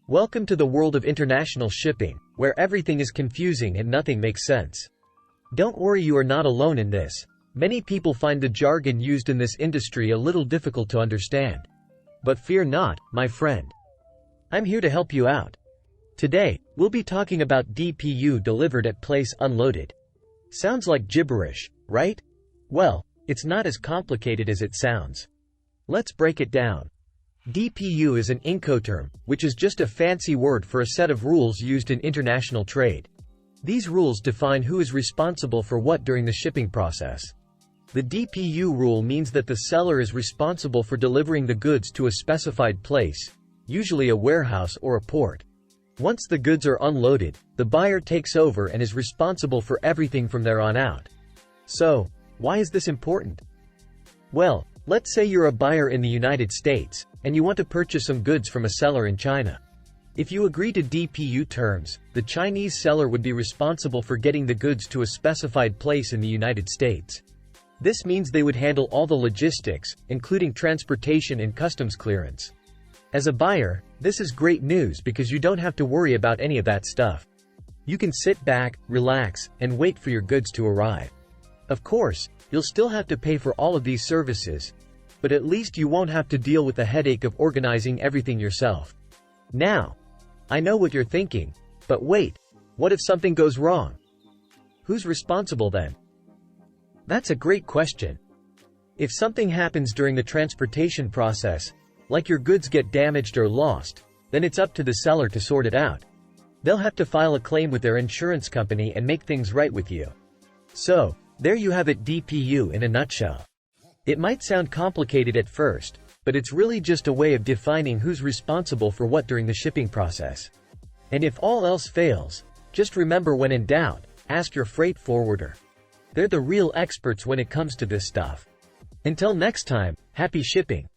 Welcome to the world of international shipping, where everything is confusing and nothing makes sense. Don't worry, you are not alone in this. Many people find the jargon used in this industry a little difficult to understand. But fear not, my friend. I'm here to help you out. Today, we'll be talking about DPU, delivered at place unloaded. Sounds like gibberish, right? Well, it's not as complicated as it sounds. Let's break it down. DPU is an Incoterm, which is just a fancy word for a set of rules used in international trade. These rules define who is responsible for what during the shipping process. The DPU rule means that the seller is responsible for delivering the goods to a specified place, usually a warehouse or a port. Once the goods are unloaded, the buyer takes over and is responsible for everything from there on out. So, why is this important? Well, let's say you're a buyer in the United States, and you want to purchase some goods from a seller in China. If you agree to DPU terms, the Chinese seller would be responsible for getting the goods to a specified place in the United States. This means they would handle all the logistics, including transportation and customs clearance. As a buyer, this is great news because you don't have to worry about any of that stuff. You can sit back, relax, and wait for your goods to arrive. Of course, you'll still have to pay for all of these services, but at least you won't have to deal with the headache of organizing everything yourself. Now, I know what you're thinking, but wait, what if something goes wrong? Who's responsible then? That's a great question. If something happens during the transportation process, like your goods get damaged or lost, then it's up to the seller to sort it out. They'll have to file a claim with their insurance company and make things right with you. So, there you have it, DPU in a nutshell. It might sound complicated at first, but it's really just a way of defining who's responsible for what during the shipping process. And if all else fails, just remember, when in doubt, ask your freight forwarder. They're the real experts when it comes to this stuff. Until next time, happy shipping.